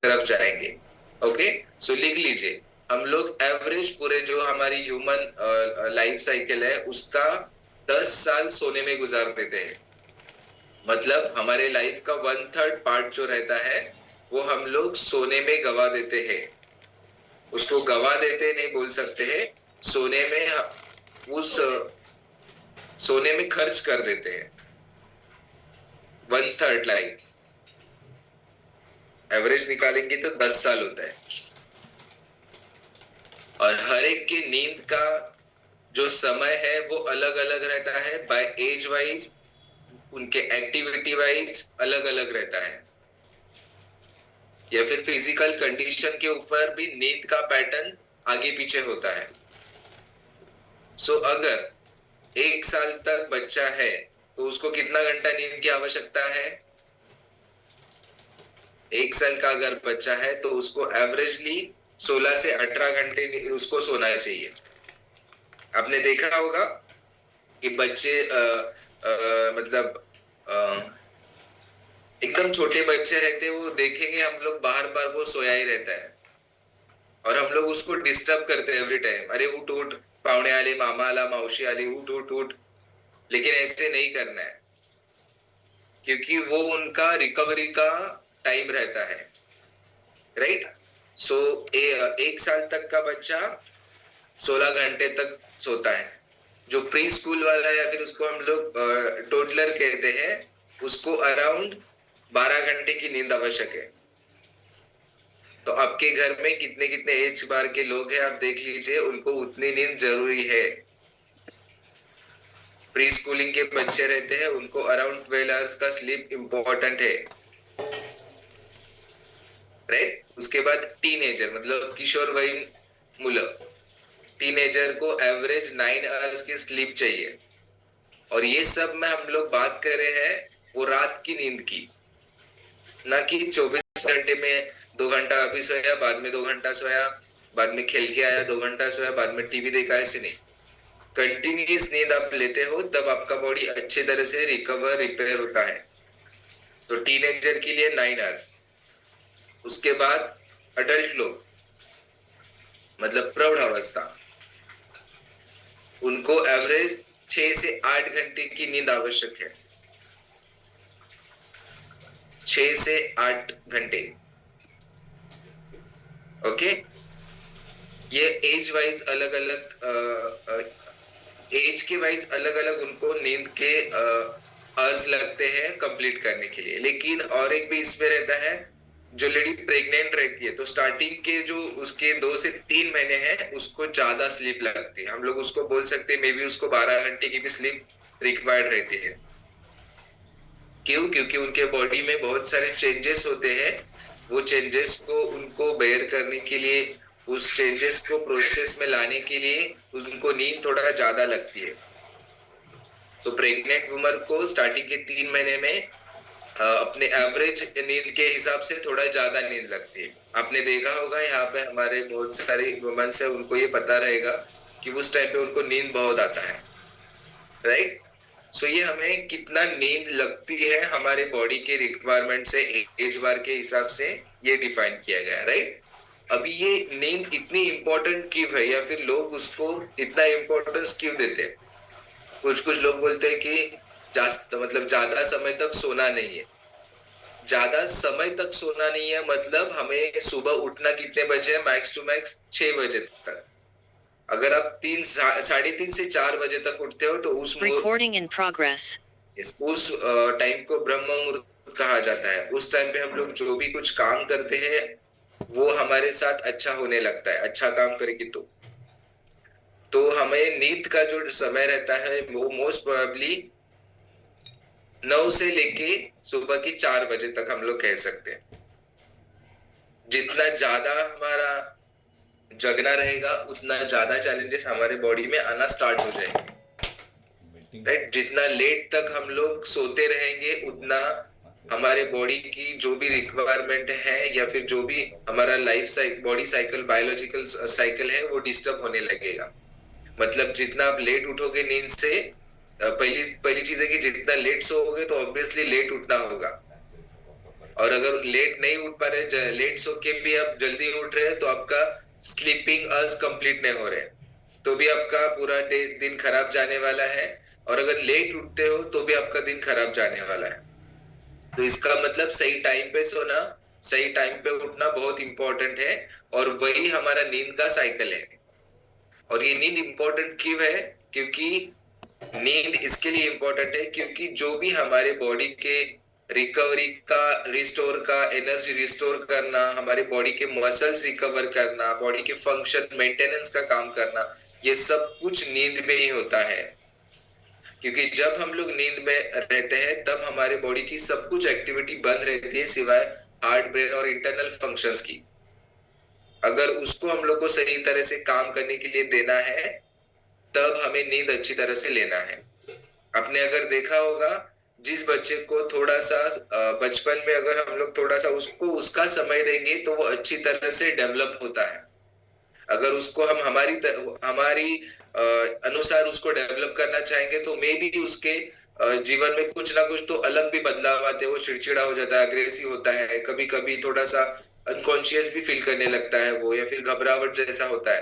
तरफ जाएंगे। ओके, सो लिख लीजिए, हम लोग एवरेज पूरे जो हमारी ह्यूमन लाइफ साइकिल है उसका 10 साल सोने में गुजार देते हैं। मतलब हमारे लाइफ का 1/3 पार्ट जो रहता है वो हम लोग सोने में गवा देते हैं। उसको गवा देते नहीं बोल सकते हैं, सोने में उस सोने में खर्च कर देते हैं 1/3 लाइफ। एवरेज निकालेंगे तो 10 साल होता है। और हर एक की नींद का जो समय है वो अलग अलग रहता है, बाय एज वाइज, उनके एक्टिविटी वाइज अलग अलग रहता है, या फिर फिजिकल कंडीशन के ऊपर भी नींद का पैटर्न आगे पीछे होता है। सो अगर 1 साल तक बच्चा है तो उसको कितना घंटा नींद की आवश्यकता है? 1 साल का अगर बच्चा है तो उसको एवरेजली 16 से 18 घंटे उसको सोना चाहिए। आपने देखा होगा कि बच्चे मतलब एकदम छोटे बच्चे रहते हैं, वो देखेंगे हम लोग बार बार वो सोया ही रहता है और हम लोग उसको डिस्टर्ब करते हैं एवरी टाइम, अरे उठ उठ, पावणे आले, मामा आला, मावशी आली, उठ उठ उठ। लेकिन ऐसे नहीं करना है, क्योंकि वो उनका रिकवरी का टाइम रहता है, राइट। सो 1 साल तक का बच्चा 16 घंटे तक सोता है। जो प्री स्कूल वाला या फिर उसको हम लोग टोटलर कहते हैं, उसको अराउंड 12 घंटे की नींद आवश्यक है। तो आपके घर में कितने कितने एज बार के लोग हैं आप देख लीजिए, उनको उतनी नींद जरूरी है। प्री स्कूलिंग के बच्चे रहते हैं, उनको अराउंड 12 आवर्स का स्लीप इंपॉर्टेंट है, राइट। उसके बाद टीनेजर मतलब किशोर वयीन मुलं, टीनेजर को एवरेज 9 आवर्स की स्लीप चाहिए। और ये सब में हम लोग बात कर रहे हैं वो रात की नींद की, ना कि 24 घंटे में 2 घंटा अभी सोया, बाद में 2 घंटा सोया, बाद में खेल के आया, 2 घंटा सोया, बाद में टीवी देखा, ऐसे नहीं। कंटिन्यूस नींद आप लेते हो तब आपका बॉडी अच्छे तरह से रिकवर रिपेयर होता है। तो टीनेजर के लिए 9 आवर्स। उसके बाद अडल्ट लोग मतलब प्रौढ़ अवस्था, उनको एवरेज 6 से 8 घंटे की नींद आवश्यक है। 6 से 8 घंटे। ओके, ये एज वाइज अलग अलग, एज के वाइज अलग अलग उनको नींद के आवर्स लगते हैं कंप्लीट करने के लिए। लेकिन और एक भी इसमें रहता है, जो लेडी प्रेग्नेंट रहती है तो स्टार्टिंग के जो उसके 2 से 3 महीने हैं उसको ज्यादा स्लीप लगती है, हम लोग उसको बोल सकते हैं मे बी उसको 12 घंटे की भी स्लीप रिक्वायर्ड रहती है। क्यों? क्योंकि उनके बॉडी में बहुत सारे चेंजेस होते हैं, वो चेंजेस को उनको बेयर करने के लिए, उस चेंजेस को प्रोसेस में लाने के लिए उनको नींद थोड़ा ज्यादा लगती है। तो प्रेग्नेंट वुमन को स्टार्टिंग के 3 महीने में अपने एवरेज नींद के हिसाब से थोड़ा ज्यादा नींद लगती है। आपने देखा होगा यहाँ पे हमारे बहुत सारे वुमेन्स है, उनको ये पता रहेगा कि उस टाइम पे उनको नींद बहुत आता है, राइट। सो ये हमें कितना नींद लगती है हमारे बॉडी के रिक्वायरमेंट से, एज बार के हिसाब से ये डिफाइन किया गया है, राइट। अभी ये नींद इतनी इंपॉर्टेंट क्यों है, या फिर लोग उसको इतना इंपॉर्टेंस क्यों देते हैं? कुछ कुछ लोग बोलते हैं कि मतलब ज्यादा समय तक सोना नहीं है। ज्यादा समय तक सोना नहीं है मतलब हमें सुबह उठना कितने बजे है? मैक्स टू मैक्स 6 बजे तक। अगर आप 3, 3:30 से 4 बजे तक उठते हो तो Recording in progress. उस टाइम को ब्रह्म मुहूर्त कहा जाता है। उस टाइम पे हम लोग जो भी कुछ काम करते हैं वो हमारे साथ अच्छा होने लगता है, अच्छा काम करेगी तो हमें नींद का जो समय रहता है वो मोस्ट प्रोबेबली 9 से लेके सुबह की 4 बजे तक हम लोग कह सकते हैं। जितना ज्यादा हमारा जगना रहेगा उतना ज्यादा चैलेंजेस हमारे बॉडी में आना स्टार्ट हो जाएंगे, राइट। जितना लेट तक हम लोग सोते रहेंगे उतना हमारे बॉडी की जो भी रिक्वायरमेंट है या फिर जो भी हमारा life cycle, body cycle, biological cycle है वो डिस्टर्ब होने लगेगा। मतलब जितना आप लेट उठोगे नींद से, पहली पहली चीज है कि जितना लेट सोओगे तो ऑब्वियसली लेट उठना होगा। और अगर लेट नहीं उठ पा रहे, लेट सो के भी आप जल्दी उठ रहे हैं, तो आपका स्लीपिंग अर्ज कंप्लीट नहीं हो रहे, तो भी आपका पूरा डे दिन खराब जाने वाला है। और अगर लेट उठते हो तो भी आपका दिन खराब जाने वाला है। तो इसका मतलब सही टाइम पे सोना, सही टाइम पे उठना बहुत इंपॉर्टेंट है। और वही हमारा नींद का साइकिल है। और ये नींद इंपॉर्टेंट क्यों है? क्योंकि नींद इसके लिए इंपॉर्टेंट है क्योंकि जो भी हमारे बॉडी के रिकवरी का, रिस्टोर का, एनर्जी रिस्टोर करना, हमारे बॉडी के मसल्स रिकवर करना, बॉडी के फंक्शन मेंटेनेंस का काम करना, ये सब कुछ नींद में ही होता है। क्योंकि जब हम लोग नींद में रहते हैं तब हमारे बॉडी की सब कुछ एक्टिविटी बंद रहती है सिवाय हार्ट, ब्रेन और इंटरनल फंक्शंस की। अगर उसको हम लोग को सही तरह से काम करने के लिए देना है तब हमें नींद अच्छी तरह से लेना है। आपने अगर देखा होगा, जिस बच्चे को थोड़ा सा बचपन में अगर हम लोग थोड़ा सा उसको उसका समय देंगे तो वो अच्छी तरह से डेवलप होता है। अगर उसको हम हमारी अनुसार उसको डेवलप करना चाहेंगे तो मे बी उसके जीवन में कुछ ना कुछ तो अलग भी बदलाव आते हैं। वो चिड़चिड़ा हो जाता है, अग्रेसिव होता है, कभी कभी थोड़ा सा अनकॉन्शियस भी फील करने लगता है वो, या फिर घबराहट जैसा होता है,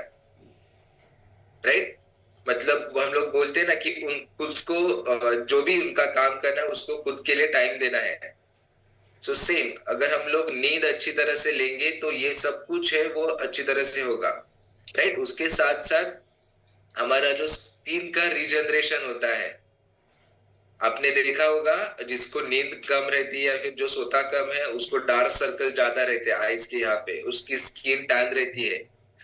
राइट। मतलब वो हम लोग बोलते हैं ना कि उन उसको जो भी उनका काम करना है उसको खुद के लिए टाइम देना है। सो सेम, अगर हम लोग नींद अच्छी तरह से लेंगे तो ये सब कुछ है वो अच्छी तरह से होगा, राइट। उसके साथ साथ हमारा जो स्किन का रीजनरेशन होता है, आपने देखा होगा जिसको नींद कम रहती है या फिर जो सोता कम है उसको डार्क सर्कल ज्यादा रहते हैं आईज के यहाँ पे, उसकी स्किन टैन रहती है,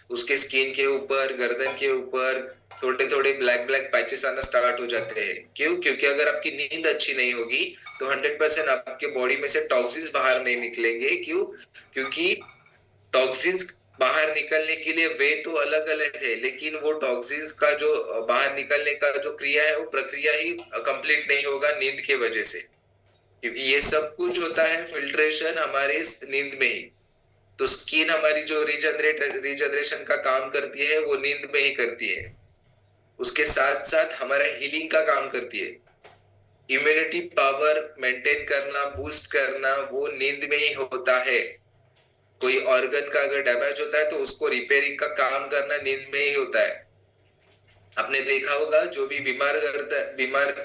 उसके स्किन के ऊपर, गर्दन के ऊपर थोड़े थोड़े ब्लैक ब्लैक पैचेस आना स्टार्ट हो जाते हैं। क्यों? क्योंकि अगर आपकी नींद अच्छी नहीं होगी तो 100% आपके बॉडी में से टॉक्सिन्स बाहर नहीं निकलेंगे। क्यों? क्योंकि टॉक्सिन्स बाहर निकलने के लिए वे तो अलग अलग है, लेकिन वो टॉक्सिन्स का जो बाहर निकलने का जो क्रिया है वो प्रक्रिया ही कंप्लीट नहीं होगा नींद के वजह से। क्योंकि ये सब कुछ होता है फिल्ट्रेशन हमारे इस नींद में ही। तो स्किन हमारी जो रीजनरेशन का काम करती है वो नींद में ही करती है। उसके साथ साथ हमारा हीलिंग का काम करती है। इम्यूनिटी पावर मेंटेन करना, बूस्ट करना वो नींद में ही होता है। कोई ऑर्गन का अगर डैमेज होता है तो उसको रिपेयरिंग का काम करना नींद में ही होता है। आपने देखा होगा जो भी बीमार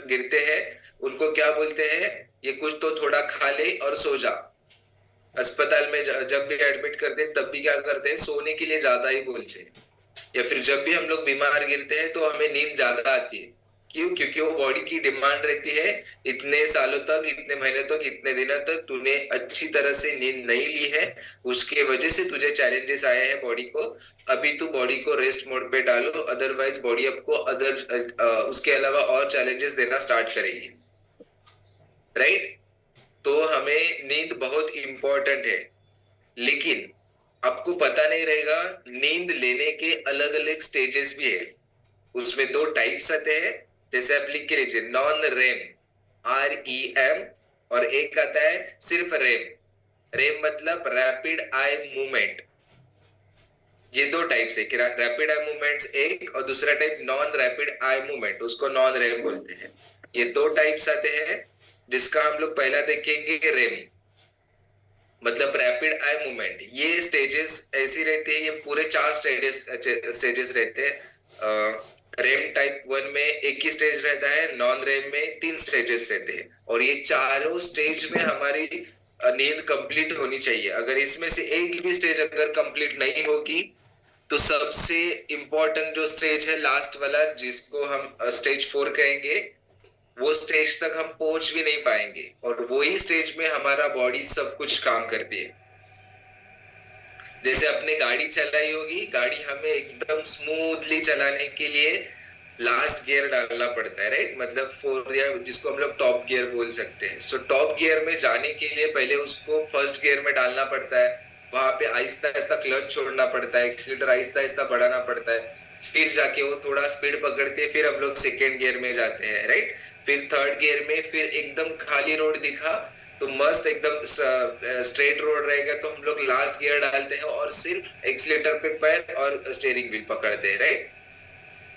गिरते हैं उनको क्या बोलते हैं? ये कुछ तो थोड़ा खा ले और सो जा। अस्पताल में जब भी एडमिट करते हैं तब भी क्या करते हैं? सोने के लिए ज्यादा ही बोलते हैं। या फिर जब भी हम लोग बीमार गिरते हैं तो हमें नींद ज्यादा आती है। क्यों? क्योंकि वो बॉडी की डिमांड रहती है, इतने सालों तक, इतने महीने तक, इतने दिनों तक तूने अच्छी तरह से नींद नहीं ली है, उसके वजह से तुझे चैलेंजेस आए हैं बॉडी को। अभी तू बॉडी को रेस्ट मोड पे डालो, अदरवाइज बॉडी आपको उसके अलावा और चैलेंजेस देना स्टार्ट करेगी, राइट। तो हमें नींद बहुत इंपॉर्टेंट है। लेकिन आपको पता नहीं रहेगा नींद लेने के अलग अलग स्टेजेस भी है। उसमें दो टाइप्स आते हैं। जैसे आप लिख के लीजिए, नॉन रेम, REM, और एक आता है सिर्फ रेम। रेम मतलब रैपिड आई मूवमेंट। ये दो टाइप्स है कि रैपिड आई मूवमेंट्स एक, और दूसरा type non rapid eye movement, उसको नॉन रेम बोलते हैं। ये दो टाइप्स आते हैं, जिसका हम लोग पहला देखेंगे रेम, मतलब रैपिड आई मूवमेंट। ये स्टेजेस ऐसी रहती है, ये पूरे 4 स्टेजेस रहते हैं। रेम टाइप 1 में एक ही स्टेज रहता है, नॉन रेम में 3 स्टेजेस रहते हैं, और ये चारों स्टेज में हमारी नींद कंप्लीट होनी चाहिए। अगर इसमें से एक भी स्टेज अगर कंप्लीट नहीं होगी तो सबसे इम्पोर्टेंट जो स्टेज है लास्ट वाला, जिसको हम स्टेज 4 कहेंगे, वो स्टेज तक हम पहुंच भी नहीं पाएंगे। और वही स्टेज में हमारा बॉडी सब कुछ काम करती है। जैसे आपने गाड़ी चलाई होगी, गाड़ी हमें एकदम स्मूथली चलाने के लिए लास्ट गियर डालना पड़ता है, राइट। मतलब फोर गियर, जिसको हम लोग टॉप गियर बोल सकते हैं। सो टॉप गियर में जाने के लिए पहले उसको फर्स्ट गियर में डालना पड़ता है, वहां पे आहिस्ता आहिस्ता क्लच छोड़ना पड़ता है, एक्सीलरेटर आहिस्ता आहिस्ता बढ़ाना पड़ता है, फिर जाके वो थोड़ा स्पीड पकड़ते हैं, फिर हम लोग सेकेंड गियर में जाते हैं, राइट। फिर थर्ड गियर में फिर एकदम खाली रोड दिखा तो मस्त एकदम स्ट्रेट रोड रहेगा तो हम लोग लास्ट गियर डालते हैं और सिर्फ एक्सीलेटर पे पैर और स्टीयरिंग व्हील पकड़ते हैं, राइट।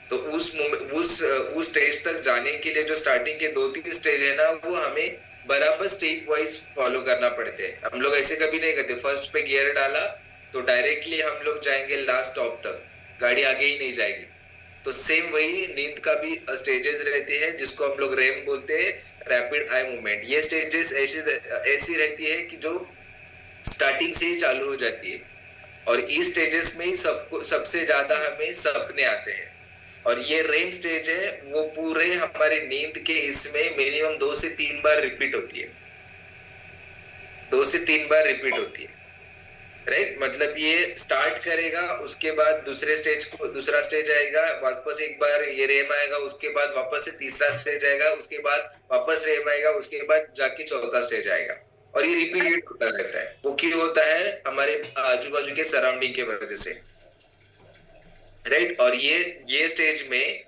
तो उस स्टेज तक जाने के लिए जो स्टार्टिंग के 2-3 स्टेज है ना, वो हमें बराबर स्टेप वाइज फॉलो करना पड़ते हैं। हम लोग ऐसे कभी नहीं करते फर्स्ट पे गियर डाला तो डायरेक्टली हम लोग जाएंगे लास्ट स्टॉप तक, गाड़ी आगे ही नहीं जाएगी। तो सेम वही नींद का भी स्टेजेस रहते हैं जिसको हम लोग रेम बोलते हैं, रैपिड आई मूवमेंट। ये स्टेजेस ऐसी ऐसी रहती है कि जो स्टार्टिंग से ही चालू हो जाती है, और इस स्टेजेस में ही सबको सबसे ज्यादा हमें सपने आते हैं। और ये रेम स्टेज है वो पूरे हमारे नींद के इसमें मिनिमम 2 से 3 बार रिपीट होती है, 2 से 3 बार रिपीट होती है। राइट, मतलब ये स्टार्ट करेगा, उसके बाद दूसरे स्टेज को दूसरा स्टेज आएगा, वापस एक बार ये रेम आएगा, उसके बाद वापस से तीसरा स्टेज आएगा, उसके बाद वापस रेम आएगा, उसके बाद जाके चौथा स्टेज आएगा। और ये रिपीट होता रहता है। वो क्यों होता है? हमारे आजू बाजू के सराउंडिंग के वजह से। राइट, और ये स्टेज में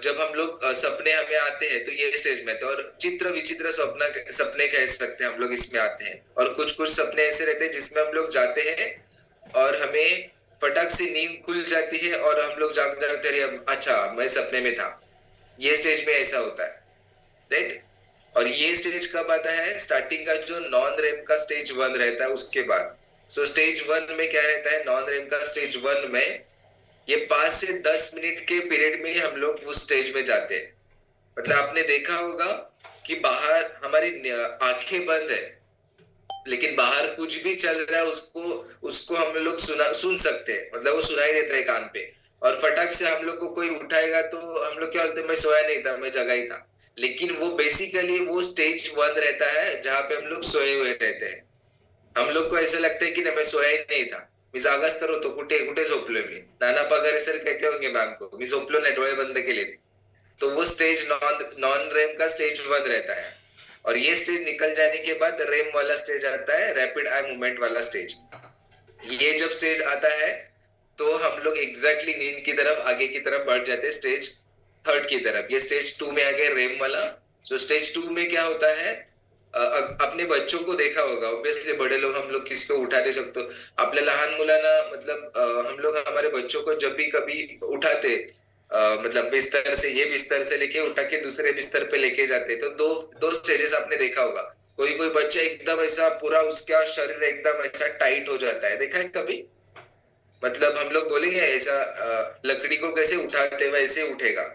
जब हम लोग सपने हमें आते हैं तो ये स्टेज में तो, और चित्र विचित्र सपने कह सकते हैं हम लोग इसमें आते हैं। और कुछ कुछ सपने ऐसे रहते हैं जिसमें हम लोग जाते हैं और हमें फटक से नींद खुल जाती है और हम लोग जागते जागते अरे अच्छा मैं सपने में था। ये स्टेज में ऐसा होता है। राइट, और ये स्टेज कब आता है? स्टार्टिंग का जो नॉन रेम का स्टेज 1 रहता है उसके बाद। सो स्टेज 1 में क्या रहता है? नॉन रेम का स्टेज 1 में ये 5 से 10 मिनट के पीरियड में ही हम लोग उस स्टेज में जाते हैं। मतलब आपने देखा होगा कि बाहर हमारी आंखें बंद है लेकिन बाहर कुछ भी चल रहा है उसको उसको हम लोग सुन सकते हैं, मतलब वो सुनाई देता है कान पे। और फटक से हम लोग को कोई उठाएगा तो हम लोग क्या बोलते हैं? मैं सोया नहीं था, मैं जगा ही था। लेकिन वो बेसिकली वो स्टेज 1 रहता है जहां पे हम लोग सोए हुए रहते हैं। हम लोग को ऐसा लगता है कि ना मैं सोया ही नहीं था, मी जागाच तर होतो, कुठे कुठे झोपलोय मी। नाना पगारे सर कहते होंगे मैम को, मी झोपलो नाही, डोळे बंद केले। तो वो स्टेज नॉन नॉन रेम का स्टेज 1 रहता है। और ये स्टेज निकल जाने के बाद रेम वाला स्टेज आता है, रैपिड आई मूवमेंट वाला स्टेज। ये जब स्टेज आता है तो हम लोग एग्जैक्टली नींद की तरफ आगे की तरफ बढ़ जाते हैं, स्टेज 3 की तरफ। ये स्टेज 2 में आ गया रेम वाला। सो स्टेज 2 में क्या होता है? अपने बच्चों को देखा होगा, ऑब्वियसली बड़े लोग हम लोग किसी को उठा नहीं सकते। आपल्या लहान मुलांना मतलब हम लोग हमारे बच्चों को जब भी कभी उठाते मतलब बिस्तर से, ये बिस्तर से लेके उठा के दूसरे बिस्तर पे लेके जाते, तो दो दो स्टेजेस आपने देखा होगा। कोई कोई बच्चा एकदम ऐसा पूरा उसका शरीर एकदम ऐसा टाइट हो जाता है, देखा है कभी? मतलब हम लोग बोलेंगे ऐसा लकड़ी को कैसे उठाते वैसे उठेगा,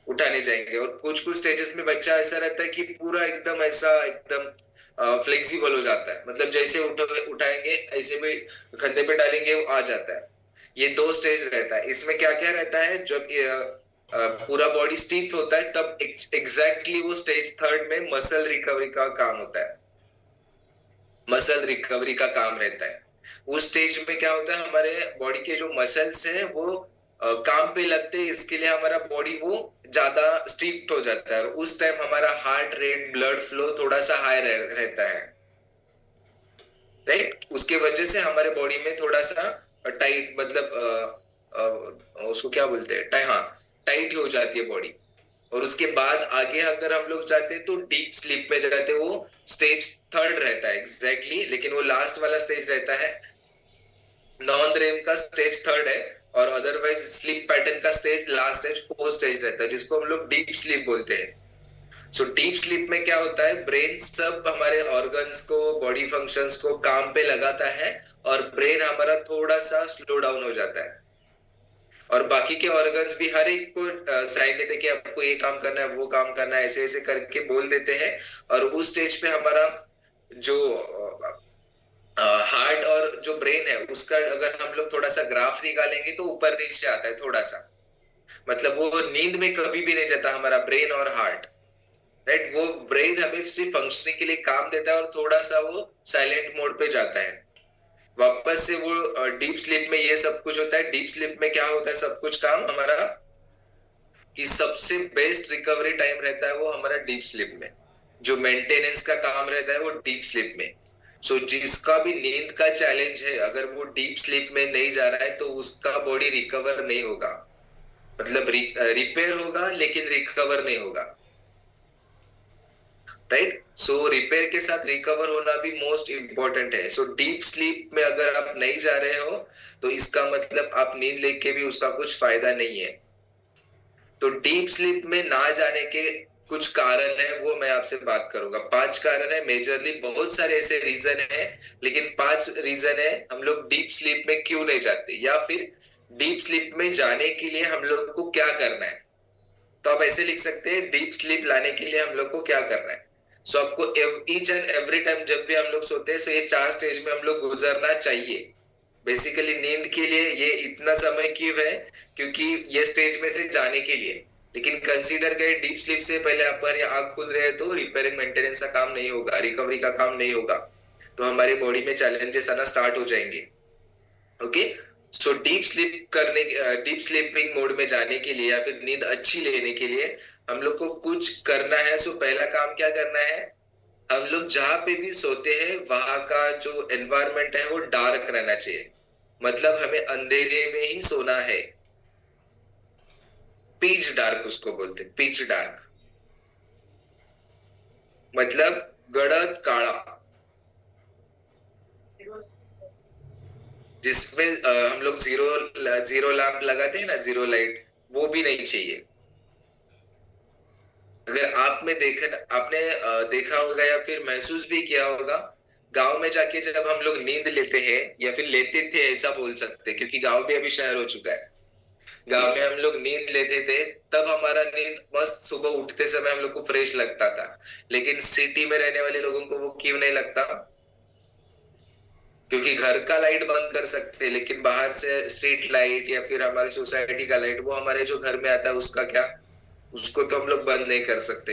उठाने जाएंगे। और कुछ कुछ स्टेजेस में बच्चा ऐसा रहता है कि पूरा एकदम ऐसा एकदम फ्लेक्सिबल हो जाता है, मतलब जैसे उठाएंगे ऐसे भी कंधे पे डालेंगे वो आ जाता है। ये 2 स्टेज रहता है। इसमें क्या क्या रहता है? जब पूरा बॉडी स्टीफ होता है तब एग्जैक्टली वो स्टेज 3 में मसल रिकवरी का काम होता है, मसल रिकवरी का काम रहता है। उस स्टेज में क्या होता है? हमारे बॉडी के जो मसल्स हैं वो काम पे लगते हैं, इसके लिए हमारा बॉडी वो ज्यादा स्ट्रिक्ट हो जाता है, और उस टाइम हमारा हार्ट रेट, ब्लड फ्लो थोड़ा सा हाई रहता है। राइट, उसके वजह से हमारे बॉडी में थोड़ा सा टाइट, मतलब उसको क्या बोलते हैं, हाँ, टाइट हो जाती है बॉडी। और उसके बाद आगे अगर हम लोग जाते हैं तो डीप स्लीप में जाते हैं, वो स्टेज 3 रहता है एग्जैक्टली, लेकिन वो लास्ट वाला स्टेज रहता है। नॉन रेम का स्टेज 3 है, और अदरवाइज स्लीप पैटर्न का स्टेज लास्ट स्टेज 4 स्टेज रहता है, जिसको हम लोग डीप स्लीप बोलते हैं। सो डीप स्लीप में क्या होता है? ब्रेन सब हमारे ऑर्गन्स को, बॉडी फंक्शंस को काम पे लगाता है, और ब्रेन हमारा थोड़ा सा स्लो डाउन हो जाता है। और बाकी के ऑर्गन्स भी हर एक को साइन देते हैं कि आपको ये काम करना है, वो काम करना है, ऐसे ऐसे करके बोल देते हैं। और उस स्टेज पे हमारा जो हार्ट और जो ब्रेन है उसका अगर हम लोग थोड़ा सा ग्राफ निकालेंगे तो ऊपर नीचे आता है थोड़ा सा। मतलब वो नींद में कभी भी नहीं जाता हमारा ब्रेन और हार्ट। राइट, वो ब्रेन हमें सिर्फ फंक्शनिंग के लिए काम देता है और थोड़ा सा वो साइलेंट मोड पे जाता है। वापस से वो डीप स्लीप में ये सब कुछ होता है। डीप स्लीप में क्या होता है? सब कुछ काम हमारा, कि सबसे बेस्ट रिकवरी टाइम रहता है वो हमारा डीप स्लीप में। जो मेंटेनेंस का काम रहता है वो डीप स्लीप में। सो जिसका भी नींद का चैलेंज है, अगर वो डीप स्लीप में नहीं जा रहा है तो उसका बॉडी रिकवर नहीं होगा। मतलब रिपेयर होगा लेकिन रिकवर नहीं होगा। राइट, सो रिपेयर के साथ रिकवर होना भी मोस्ट इंपॉर्टेंट है। सो डीप स्लीप में अगर आप नहीं जा रहे हो तो इसका मतलब आप नींद लेके भी उसका कुछ फायदा नहीं है। तो डीप स्लीप में ना जाने के कुछ कारण है वो मैं आपसे बात करूंगा। 5 कारण है मेजरली, बहुत सारे ऐसे रीजन है, लेकिन 5 रीजन है हम लोग डीप स्लीप में क्यों नहीं जाते, या फिर डीप स्लीप में जाने के लिए हम लोग को क्या करना है। तो आप ऐसे लिख सकते हैं, डीप स्लीप लाने के लिए हम लोग को क्या करना है। सो आपको ईच एंड एवरी टाइम जब भी हम लोग सोते हैं, सो ये 4 स्टेज में हम लोग गुजरना चाहिए। बेसिकली नींद के लिए ये इतना समय क्यों है, क्योंकि ये स्टेज में से जाने के लिए। लेकिन कंसीडर करें डीप स्लीप से पहले हमारी आंख खुल रहे हैं तो रिपेयरिंग मेंटेनेंस का काम नहीं होगा, रिकवरी का काम नहीं होगा, तो हमारी बॉडी में चैलेंजेस आना स्टार्ट हो जाएंगे। Okay. So deep sleeping mode में जाने के लिए या फिर नींद अच्छी लेने के लिए हम लोग को कुछ करना है। सो पहला काम क्या करना है, हम लोग जहां पे भी सोते हैं वहां का जो एनवायरनमेंट है वो डार्क रहना चाहिए। मतलब हमें अंधेरे में ही सोना है। पिच डार्क उसको बोलते हैं, पिच डार्क, मतलब गड़द काला, जिसमें हम लोग जीरो जीरो लैंप लगाते हैं ना, जीरो लाइट, वो भी नहीं चाहिए। अगर आप में देखा आपने देखा होगा या फिर महसूस भी किया होगा, गांव में जाके जब हम लोग नींद लेते हैं, या फिर लेते थे ऐसा बोल सकते हैं, क्योंकि गांव भी अभी शहर हो चुका है। गांव में हम लोग नींद लेते थे, तब हमारा नींद मस्त, सुबह उठते समय हम लोग को फ्रेश लगता था। लेकिन सिटी में रहने वाले लोगों को वो क्यों नहीं लगता, क्योंकि घर का लाइट बंद कर सकते हैं, लेकिन बाहर से स्ट्रीट लाइट या फिर हमारी सोसाइटी का लाइट, वो हमारे जो घर में आता है उसका क्या, उसको तो हम लोग बंद नहीं कर सकते।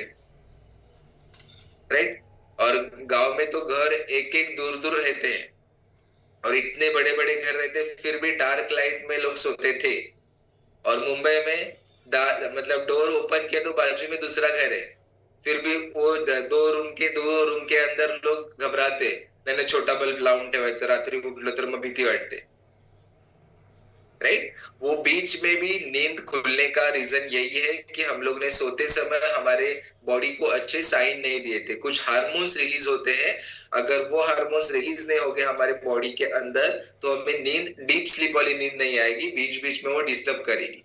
राइट। और गांव में तो घर एक एक दूर दूर रहते हैं, और इतने बड़े बड़े घर रहते फिर भी डार्क लाइट में लोग सोते थे। और मुंबई में मतलब डोर ओपन किया तो बाजू में दूसरा घर है, फिर भी वो 2 रूम के अंदर लोग घबराते, मैंने छोटा बल्ब लावून ठेवायचा, रात्री उठलो तर मग भीती वाटते। राइट। वो बीच में भी नींद खुलने का रीजन यही है कि हम लोग ने सोते समय हमारे बॉडी को अच्छे साइन नहीं दिए थे, कुछ हार्मोन्स रिलीज होते हैं। अगर वो हार्मोन्स रिलीज नहीं हो गए हमारे बॉडी के अंदर, तो हमें नींद, डीप स्लीप वाली नींद नहीं आएगी, बीच बीच में वो डिस्टर्ब करेगी।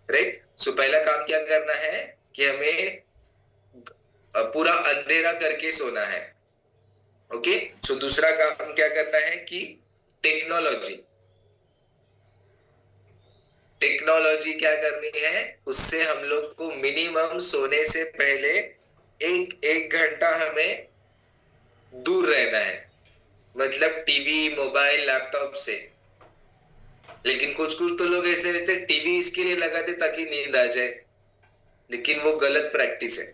राइट। सो पहला काम क्या करना है कि हमें पूरा अंधेरा करके सोना है। ओके। सो दूसरा काम क्या करना है कि टेक्नोलॉजी टेक्नोलॉजी क्या करनी है, उससे हम लोग को मिनिमम सोने से पहले एक एक घंटा हमें दूर रहना है। मतलब टीवी, मोबाइल, लैपटॉप से। लेकिन कुछ कुछ तो लोग ऐसे रहते, टीवी इसके लिए लगाते ताकि नींद आ जाए, लेकिन वो गलत प्रैक्टिस है।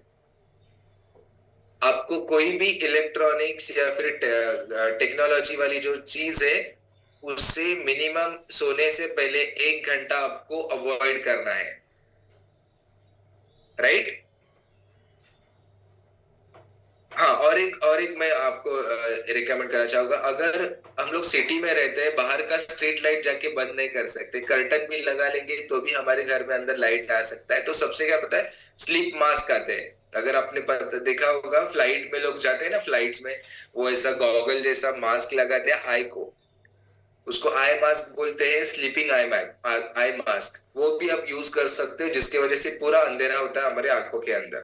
आपको कोई भी इलेक्ट्रॉनिक्स या फिर टेक्नोलॉजी वाली जो चीज है, उससे मिनिमम सोने से पहले एक घंटा आपको अवॉइड करना है। राइट। हाँ, और एक मैं आपको रिकमेंड करना चाहूंगा। अगर हम लोग सिटी में रहते हैं, बाहर का स्ट्रीट लाइट जाके बंद नहीं कर सकते, कर्टन भी लगा लेंगे तो भी हमारे घर में अंदर लाइट आ सकता है, तो सबसे क्या पता है, स्लीप मास्क आते हैं। अगर आपने देखा होगा, फ्लाइट में लोग जाते हैं ना, फ्लाइट्स में वो ऐसा गॉगल जैसा मास्क लगाते हैं आई को, उसको आई मास्क बोलते हैं, स्लीपिंग आई मास्क। वो भी आप यूज कर सकते हो, जिसकी वजह से पूरा अंधेरा होता है हमारे आंखों के अंदर।